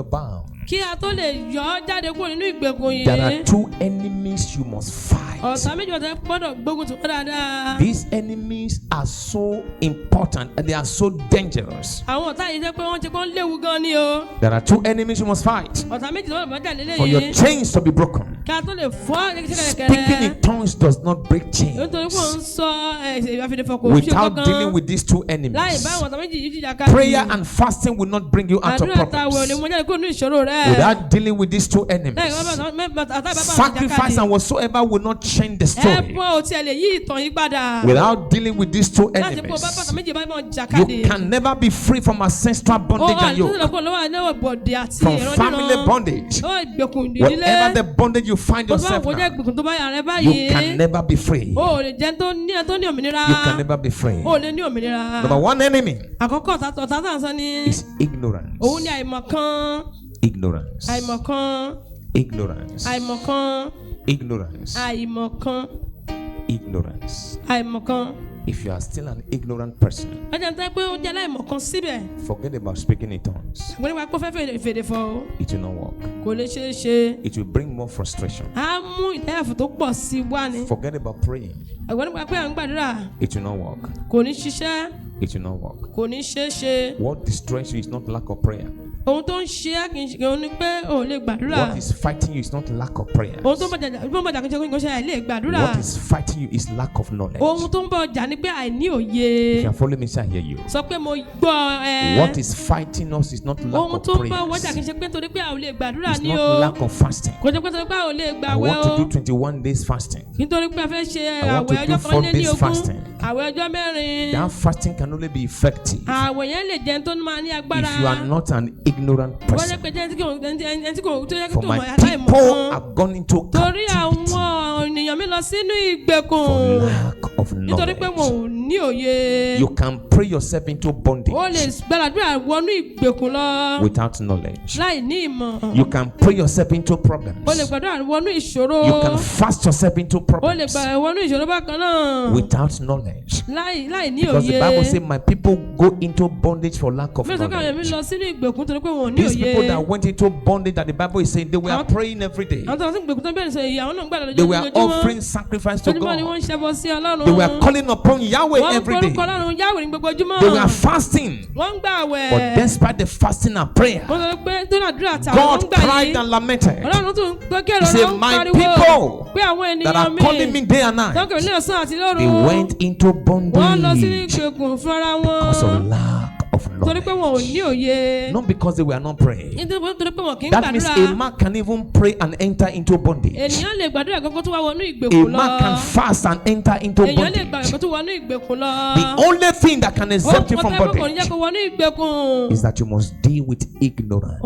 bound. Kí a tó lè yọ jáde kúrò nínú ìgbèkùn yìí. There are two enemies you must fight. Ọ̀tá méjì wọ́n ti gbọ́dọ̀ gbógun tì wọ́n dáadáa. These enemies are so important and they are so dangerous. Àwọn ọ̀tá yìí jẹ́ pé wọ́n ti kọ́ léwu gan ni o. There are two enemies you must fight Ọ̀tá méjì wọ́n bá jà lélẹ̀ for your yìí. chains to be broken. Kí a tó lè fọ́ Speaking kẹ́kẹ́rẹ́. in tongues does not break chains. Nítorí pé òun sọ àfihàn kò ṣe Without dealing kankan. with these two Láì enemies, bá àwọn ọ̀tá méjì yìí jìjà káàkiri. prayer and fasting will not bring you out of Àdúrà ta wo ni problems. mo jáde kúrò nínú ìṣòro rẹ̀. Without dealing with these two enemies, sacrifice and whatsoever will not change the story. Ẹ̀bùn ò tiẹ̀ lè yí ìtàn yí padà. Without dealing with these two Láti pọ̀ bá bàtà enemies, méjì bá mọ̀ you jàkadì. can never be free from ancestral bondage and yoke, from family bondage. Whatever the bondage you find yourself now, you can never be free. You can never be free. Number one enemy is ignorance. Ignorance. Ignorance. Ignorance. Ignorance. If you are still an ignorant person, forget about speaking in tongues. It will not work. It will bring more frustration. Forget about praying. It will not work. It will not work. What destroys you is not lack of prayer. What is fighting you is not lack of prayer. What is fighting you is lack of knowledge. If you are following me, I hear you. What is fighting us is not lack of prayer. It's not lack of fasting. I want to do 21 days fasting. I want to do 4 days fasting. That fasting can only be effective if you are not an ignorant person. For my people have gone into captivity for lack of knowledge. You can pray yourself into bondage without knowledge. You can pray yourself into problems. You can fast yourself into problems without knowledge. Because the Bible says my people go into bondage for lack of knowledge. These people that went into bondage that the Bible is saying they were praying every day. They were offering sacrifice to God. They were calling upon Yahweh every day. They were fasting. But despite the fasting and prayer, God cried and lamented. He said, my people that are calling me day and night, they went into bondage because of lack of knowledge. Not because they were not praying. That means a man can even pray and enter into bondage. A man can fast and enter into bondage. The only thing that can exempt you from bondage is that you must deal with ignorance.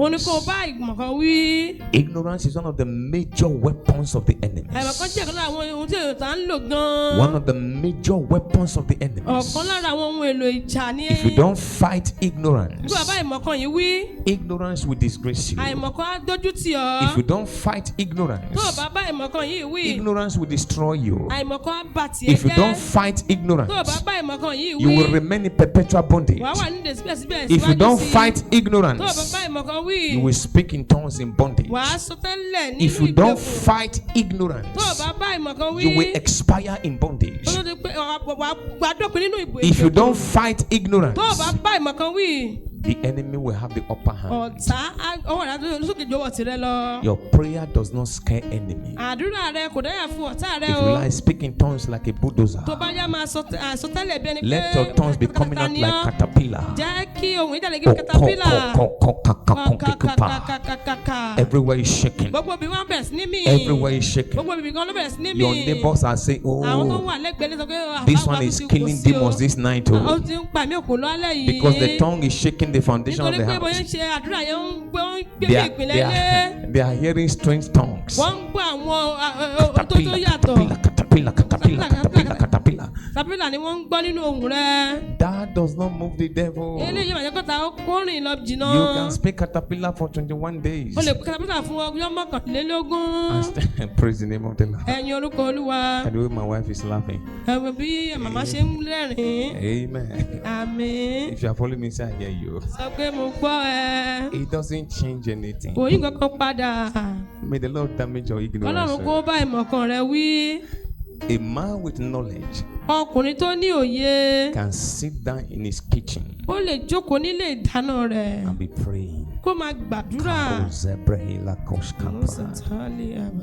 Ignorance is one of the major weapons of the enemy. One of the major weapons of the enemy. If you don't fight ignorance, ignorance will disgrace you. If you don't fight ignorance, ignorance will destroy you. If you don't fight ignorance, you will remain in perpetual bondage. If you don't fight ignorance, you will speak in tongues in bondage. If you don't fight ignorance, you will expire in bondage. If you don't fight ignorance, the enemy will have the upper hand. Your prayer does not scare enemy. If you like speak in tongues like a bulldozer, let your tongues be coming out like caterpillar. Everywhere is shaking. Everywhere is shaking. Your neighbors are saying, oh, this one is killing demons this night. Oh. Because the tongue is shaking the foundation of the house. They are hearing strange tongues. Caterpillar, caterpillar, caterpillar, caterpillar, caterpillar, caterpillar. Caterpillar ni wọ́n ń gbọ́ nínú ohùn rẹ. That does not move the devil. Eléyìí máa jẹ́ kọ́ta kó rìn lọ jìnnà. You can speak caterpillar for 21 days. O lè pe Caterpillar fún ọjọ́ mọ́kànlélógún. Praise the name of the Lord. Ẹ̀yin orúkọ Olúwa. And the way my wife is laughing. Ẹ̀wẹ̀ bí màmá ṣe ń rẹ́rìn-ín. Amen. Àmín. If you are following me, say I hear you. Sọ pé mo gbọ́ ẹ. It doesn't change anything. Kò yí nǹkan padà. May the Lord damage your ignorance. Ọlọ́run kó bá ìmọ̀kan rẹ wí. A man with knowledge Ọkùnrin tó ní òye. can sit down in his kitchen Ó lè jókòó nílé ìdáná rẹ̀. and be praying. Kó máa gbàdúrà.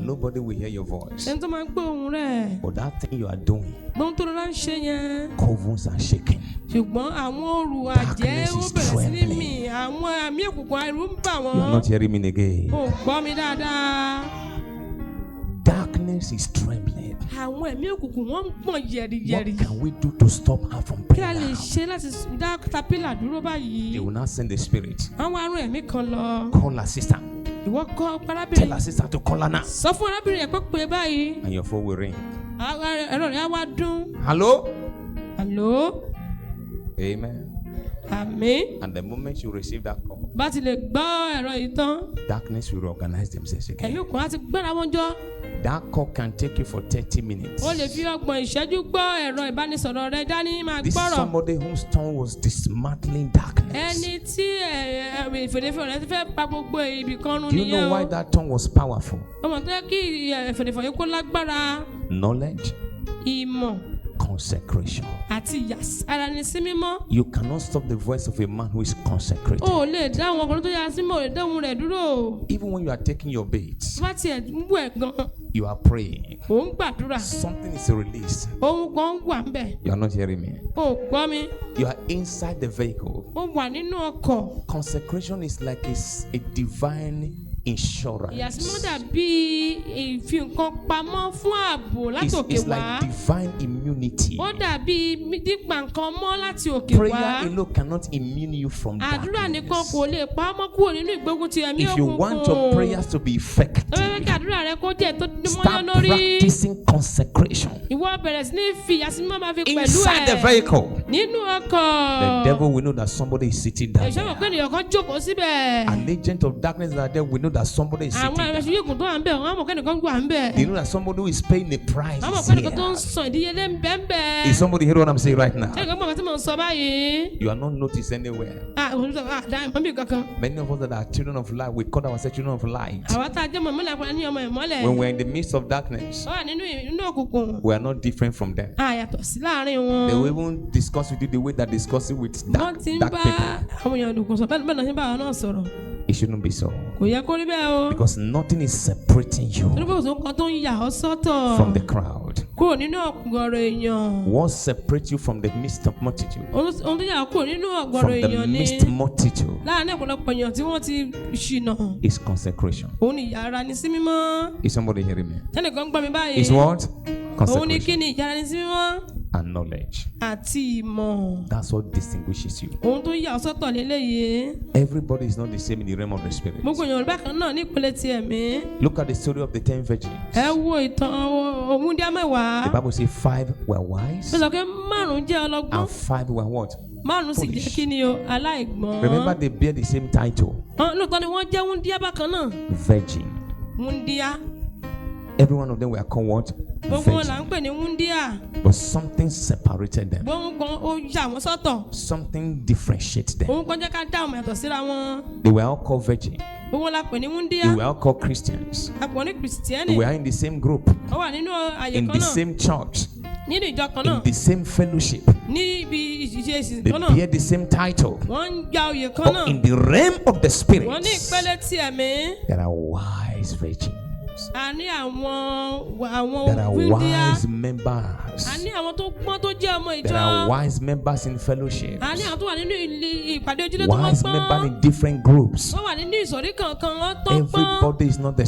Nobody will hear your voice. Ẹni tó máa gbọ́ ohùn rẹ̀. But that thing you are doing, Gbọ́n tó lọ́la ń ṣe yẹn. covens are shaking. Ṣùgbọ́n àwọn òrù àjẹ́ ó Darkness is bẹ̀rẹ̀ sí ní trembling. mì. Àwọn àmì òkùnkùn ẹ̀rù ń bà You are wọ́n. not hearing me again. Ó gbọ́ mi dáadáa. Darkness is trembling. Àwọn ẹ̀mí òkùnkùn wọ́n ń pọ̀n yẹ̀rìyẹ̀rì. What can we do to stop her from Kí a praying lè now? ṣe láti dá Caterpillar dúró báyìí? They will not send the spirit. Àwọn arún ẹ̀mí kan lọ. Call her sister. Ìwọ kọ́ Tell arábìnrin. her sister to call her now. Sọ fún arábìnrin yẹn pé pé báyìí. And your phone will ring. Ẹ̀rọ rẹ̀ á wá dún. Hello? Àló? Amen. Àmín. And the moment you receive that call, Bá ti lè gbọ́ ẹ̀rọ yìí tán. darkness will organize themselves again. Ẹ̀mí òkùnkùn á ti gbéra wọn jọ. That call can take you for 30 minutes. O lè fi ọgbọ̀n ìṣẹ́jú gbọ́ ẹ̀rọ ìbánisọ̀rọ̀ rẹ dání máa This is gbọ́rọ̀. somebody whose tongue was dismantling darkness. Ẹni tí ìfèdèfè rẹ ti fẹ́ pa gbogbo ibì kan run Do you nìyẹn know why o. that tongue was powerful? Ọmọ tó yẹ kí ìfèdèfè yìí kó lágbára. Knowledge, Ìmọ̀ consecration. àti ara ní sí mímọ́. You cannot stop the voice of a man who is consecrated. O lè dá àwọn ọkùnrin tó yára sí mọ́ ò lè dá ohùn rẹ̀ dúró. Even when you are taking your baits, Bá tiẹ̀ ń bú ẹ̀ gan. you are praying. Ò ń gbàdúrà. Something is released. Ohun kan wà ń bẹ̀. You are not hearing me. O gbọ́ mi. You are inside the vehicle. O wà nínú ọkọ̀. Consecration is like a divine insurance. Ìyàsímọ́ dàbí ìfi nǹkan pamọ́ fún ààbò láti òkè It's wá. like divine immunity. Ó dàbí dípa nǹkan mọ́ láti òkè wá. Prayer alone cannot immune you from Àdúrà nìkan darkness. kò lè pa á mọ́ kúrò nínú ìgbógun ti ẹ̀mí If you want your prayers to be effective, Lọ́wọ́ kí àdúrà rẹ kó jẹ́ tó mọ́yán start lórí. practicing consecration. Ìwọ bẹ̀rẹ̀ sí ní fi ìyàsímọ́ máa fi pẹ̀lú Inside the ẹ̀. vehicle, Nínú ọkọ̀. the devil will know that somebody is sitting down Ẹ̀ṣọ́ mọ̀ pé there. ènìyàn kan jókòó síbẹ̀. An agent of darkness that are there will know that somebody is sitting Àwọn down. ẹ̀ṣọ́ yóò kún tó wà ń bẹ̀, wọ́n á mọ̀ kẹ́nìkan wà ń bẹ̀. They know that somebody who is paying a price Wọ́n á mọ̀ is kẹ́nìkan tó ń here. san ìdíyelé ń bẹ̀ ń bẹ̀. Is somebody hearing what I'm saying right now? Ṣé ìgbà mọ̀ tí mò ń sọ báyìí? You are not noticed anywhere. Òun sọ dá ìmọ̀ bí kankan. Many of us that are children of light, we call ourselves children of light. Àwa tá a jẹ́ mọ̀ mọ́lẹ̀ àpẹẹrẹ ní ọmọ ìmọ́lẹ̀. When we're in the midst of darkness, Ó wà nínú òkùnkùn. we are not different from them. Yàtọ̀ sí láàrin They will wọn. even discuss with you the way that discussing with Wọ́n ti ń dark bá people. àwọn èèyàn dùnkùn sọ bẹ́ẹ̀ náà ṣe ń bá àwọn náà sọ̀rọ̀. It shouldn't be so. Kò yẹ kó rí bẹ́ẹ̀ o. Because nothing is separating you Torí pé òṣùn kan tó ń yà ọ́ sọ́tọ̀. from the crowd. Kúrò nínú ọ̀gọ̀rọ̀ èèyàn. What separates you from the midst of multitude? Ohun tó yà ọ́ kúrò nínú ọ̀gọ̀rọ̀ From the èèyàn ni. midst multitude Láàárín ọ̀pọ̀lọpọ̀ èèyàn tí wọ́n ti ṣìnà. is consecration. Òun ni ìyára ni sí mímọ́. Is somebody hearing me? Tẹ́nìkan gbọ́ mi báyìí. Is what? Òun ni kí Consecration ni ìyára ni sí mímọ́. and knowledge. Àti ìmọ̀. That's what distinguishes you. Ohun tó yà ọ́ sọ́tọ̀ léléyìí. Everybody is not the same in the realm of the spirit. Gbogbo èèyàn bákan náà ní ìpele ti ẹ̀mí. Look at the story of the 10 virgins. Ẹ wo ìtàn Òwúndíá mẹ́wàá. The Bible says 5 were wise Ó sọ pé márùn-ún jẹ́ ọlọ́gbọ́n. and 5 were what? Márùn-ún sì jẹ́ Foolish. kí ni o aláìgbọ́n. Remember, they bear the same title, Lóòótọ́ ni wọ́n jẹ́ wúndíá bákan náà. virgin. Wúndíá. Every one of them were called what? Gbogbo wọn là Virgin. ń pè ní wúndíá. But something separated them. Gbóhùn kan ó yà wọ́n sọ́tọ̀. Something differentiates them. Òun kan jẹ́ ká dá ọmọ yàtọ̀ síra wọn. They were all called virgin. Gbogbo wọn la pè ní wúndíá. They were all called Christians. A pọ̀ ní kìrìsìtíẹ́nì. They were in the same group, Ó wà nínú àyè in kan the náà. same church, Nínú ìjọ kan in náà. the same fellowship. Ní ibi ìṣiṣẹ́ ìsìn They kan náà. bear the same title. Wọ́n ń gba oyè kan But náà. in the realm of the spirit, Wọ́n ní ìpele ti ẹ̀mí. there are wise virgins. A ní àwọn There are wúndíá. wise members. A ní àwọn tó gbọ́n tó jẹ́ ọmọ There are ìjọ. wise members in fellowship. A ní àwọn tó wà nínú ìpàdé ojúlé tó wọ́n Wise members gbọ́n. in different groups. Wọ́n wà nínú ìsọ̀rí kankan wọ́n tó gbọ́n. Everybody is not the